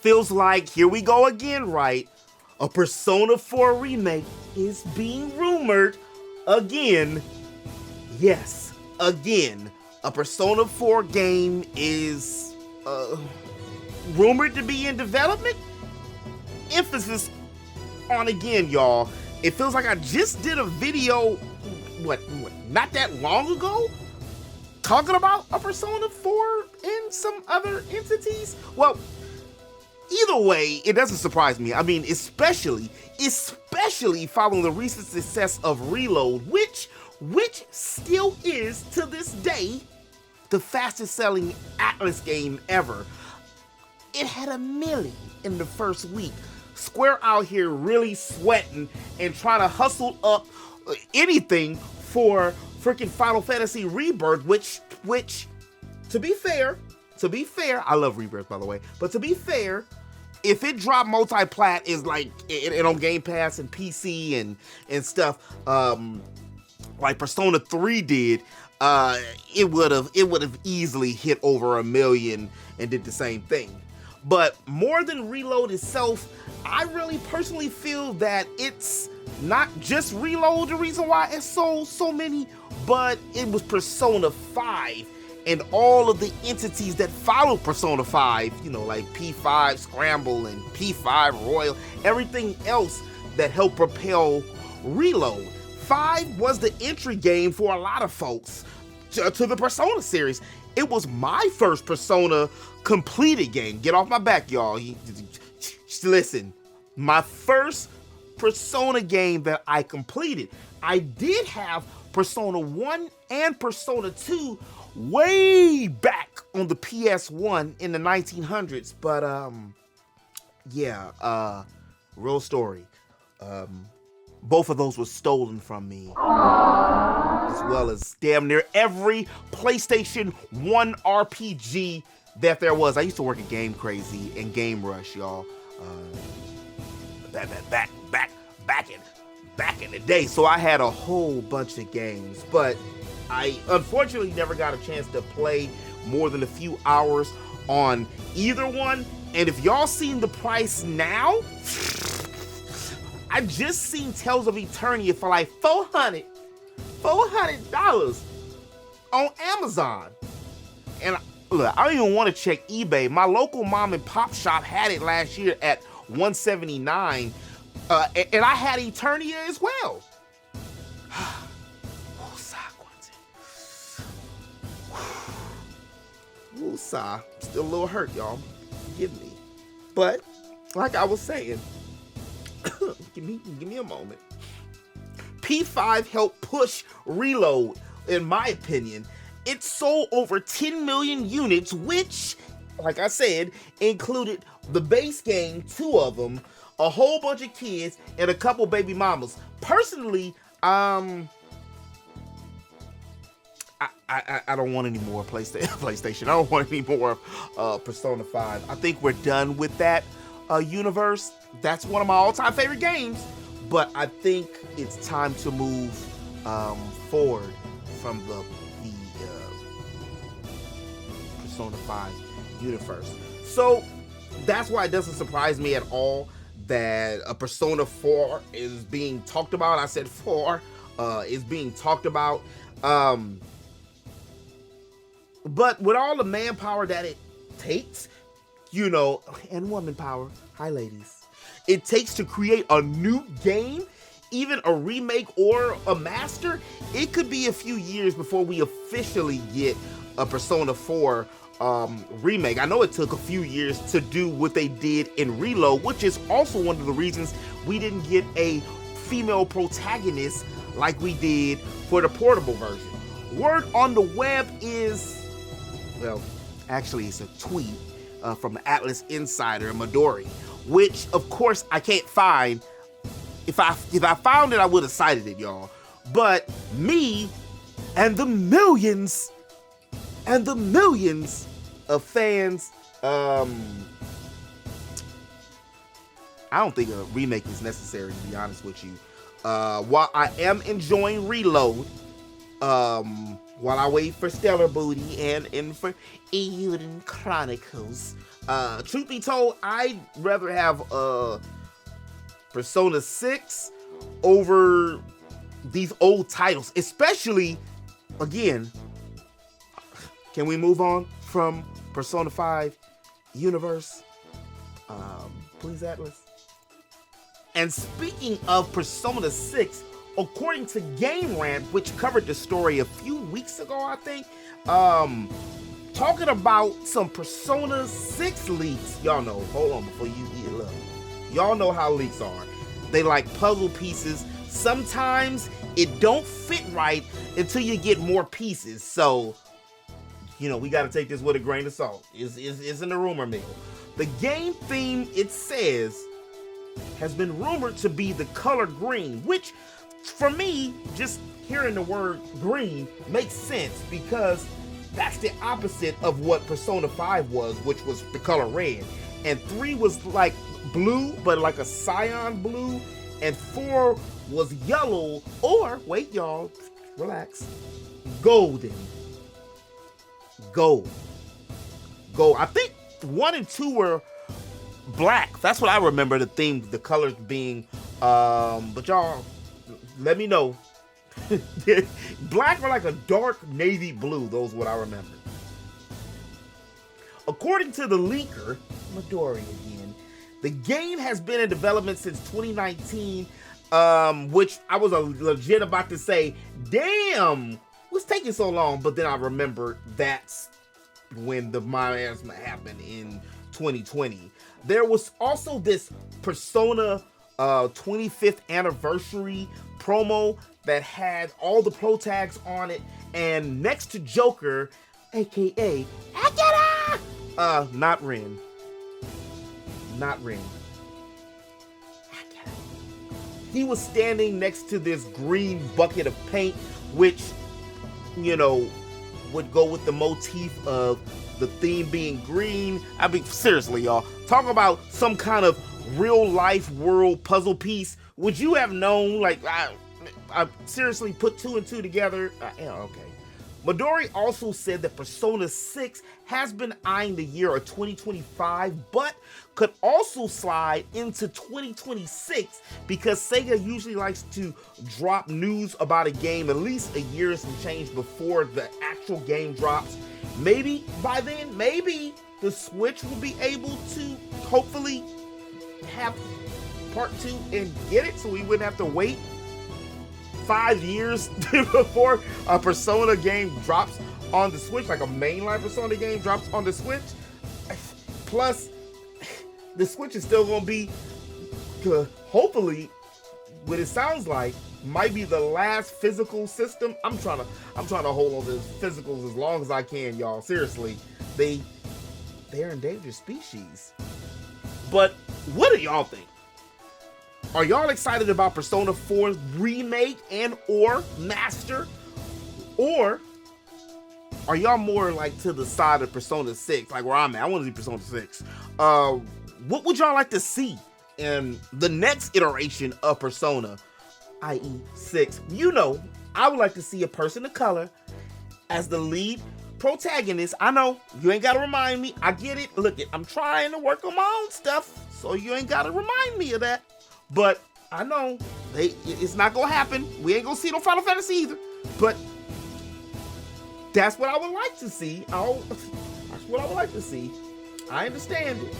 Feels like, here we go again, right? A Persona 4 remake is being rumored again. Yes, again. A Persona 4 game is rumored to be in development. Emphasis on again, y'all. It feels like I just did a video, not that long ago, talking about a Persona 4 and some other entities. Well, either way, it doesn't surprise me. I mean, especially following the recent success of Reload, which still is, to this day, the fastest selling Atlas game ever. It had 1 million in the first week. Square out here really sweating and trying to hustle up anything for freaking Final Fantasy Rebirth, which, to be fair, I love Rebirth, by the way, but to be fair, if it dropped multi-plat is like it on Game Pass and PC and stuff, like Persona 3 did, it would have easily hit over 1 million and did the same thing. But more than Reload itself, I really personally feel that it's not just Reload the reason why it sold so many, but it was Persona 5 and all of the entities that followed Persona 5, like P5 Scramble and P5 Royal, everything else that helped propel Reload. 5 was the entry game for a lot of folks to the Persona series. It was my first Persona completed game. Get off my back, y'all. Listen, my first Persona game that I completed. I did have Persona 1 and Persona 2 way back on the PS1 in the 1900s, but real story. Both of those were stolen from me, as well as damn near every PlayStation 1 RPG that there was. I used to work at Game Crazy and Game Rush, y'all. Back in the day, so I had a whole bunch of games, but I unfortunately never got a chance to play more than a few hours on either one. And if y'all seen the price now, I just seen Tales of Eternia for like $400 on Amazon. And look, I don't even want to check eBay. My local mom and pop shop had it last year at $179, and I had Eternia as well. Woosah. Still a little hurt, y'all. Forgive me. But, like I was saying, give me a moment. P5 helped push Reload, in my opinion. It sold over 10 million units, which, like I said, included the base game, 2 of them, a whole bunch of kids, and a couple baby mamas. Personally, I don't want any more PlayStation. I don't want any more Persona 5. I think we're done with that universe. That's one of my all-time favorite games. But I think it's time to move forward from the Persona 5 universe. So that's why it doesn't surprise me at all that a Persona 4 is being talked about. I said 4 is being talked about. But with all the manpower that it takes, and woman power, hi ladies, it takes to create a new game, even a remake or a master, it could be a few years before we officially get a Persona 4 remake. I know it took a few years to do what they did in Reload, which is also one of the reasons we didn't get a female protagonist like we did for the portable version. Word on the web is, well, actually it's a tweet from the Atlas Insider, Midori, which of course I can't find. If I found it, I would have cited it, y'all. But me and the millions of fans, I don't think a remake is necessary, to be honest with you. While I am enjoying Reload, While I wait for Stellar Booty and for Euden Chronicles. Truth be told, I'd rather have Persona 6 over these old titles, especially, again, can we move on from Persona 5 universe? Please, Atlas. And speaking of Persona 6, according to Game Rant, which covered the story a few weeks ago, I think, talking about some Persona 6 leaks. Y'all know, hold on before you look. Y'all know how leaks are. They like puzzle pieces. Sometimes it don't fit right until you get more pieces. So, you know, we got to take this with a grain of salt. It's in the rumor mill. The game theme, it says, has been rumored to be the color green, which for me, just hearing the word green makes sense because that's the opposite of what Persona 5 was, which was the color red. And 3 was like blue, but like a cyan blue. And 4 was yellow, or, wait y'all, relax, golden. Gold. I think 1 and 2 were black. That's what I remember the theme, the colors being. But y'all, let me know. Black or like a dark navy blue. Those are what I remember. According to the leaker, Midori again, the game has been in development since 2019, which I was legit about to say, damn, what's taking so long? But then I remembered that's when the miasma happened in 2020. There was also this Persona 25th anniversary promo that had all the pro tags on it, and next to Joker, aka Akira, not Rin. He was standing next to this green bucket of paint, which, you know, would go with the motif of the theme being green. I mean, seriously, y'all, talk about some kind of real life world puzzle piece. Would you have known? Like, I seriously put 2 and 2 together. Yeah, okay. Midori also said that Persona 6 has been eyeing the year of 2025, but could also slide into 2026 because Sega usually likes to drop news about a game at least a year and some change before the actual game drops. Maybe by then, maybe the Switch will be able to hopefully have part 2 and get it, so we wouldn't have to wait 5 years before a Persona game drops on the Switch, like a mainline Persona game drops on the Switch. Plus, the Switch is still gonna be, hopefully, what it sounds like, might be the last physical system. I'm trying to hold on to physicals as long as I can, y'all. Seriously, they're endangered species. But what do y'all think? Are y'all excited about Persona 4's remake and or master? Or are y'all more like to the side of Persona 6, like where I'm at? I want to see Persona 6. What would y'all like to see in the next iteration of Persona, i.e. 6? You know, I would like to see a person of color as the lead protagonist. I know, you ain't gotta remind me. I get it. Look, I'm trying to work on my own stuff, so you ain't gotta remind me of that. But I know it's not gonna happen. We ain't gonna see no Final Fantasy either. But that's what I would like to see. That's what I would like to see. I understand it.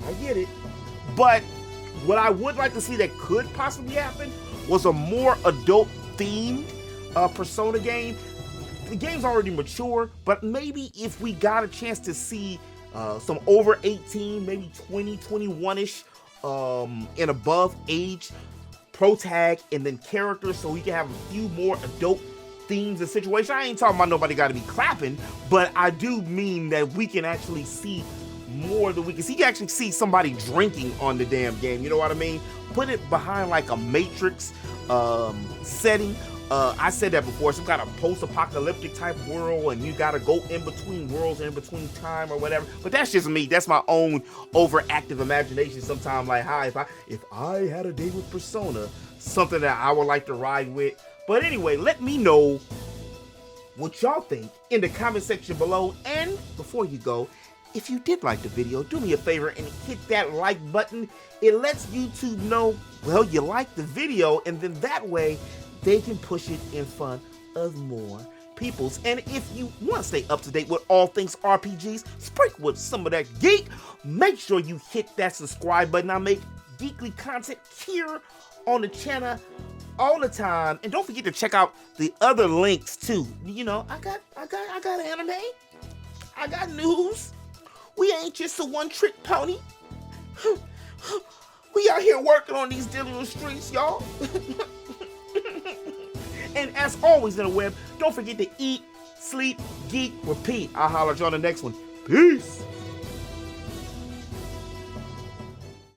I get it. But what I would like to see that could possibly happen was a more adult themed Persona game. The game's already mature, but maybe if we got a chance to see some over 18, maybe 20, 21-ish and above age pro tag and then characters, so we can have a few more adult themes and situations. I ain't talking about nobody got to be clapping, but I do mean that we can actually see more than we can see. You can actually see somebody drinking on the damn game, you know what I mean? Put it behind like a Matrix setting. I said that before, some kind of post-apocalyptic type world, and you gotta go in between worlds and in between time or whatever. But that's just me. That's my own overactive imagination. Sometimes, like, if I had a day with Persona, something that I would like to ride with. But anyway, let me know what y'all think in the comment section below. And before you go, if you did like the video, do me a favor and hit that like button. It lets YouTube know, well, you like the video, and then that way they can push it in front of more peoples. And if you want to stay up to date with all things RPGs, sprinkle with some of that geek, make sure you hit that subscribe button. I make geekly content here on the channel all the time. And don't forget to check out the other links too. You know, I got anime, I got news. We ain't just a one-trick pony. We out here working on these digital streets, y'all. And as always in the web, don't forget to eat, sleep, geek, repeat. I'll holler at you on the next one. Peace.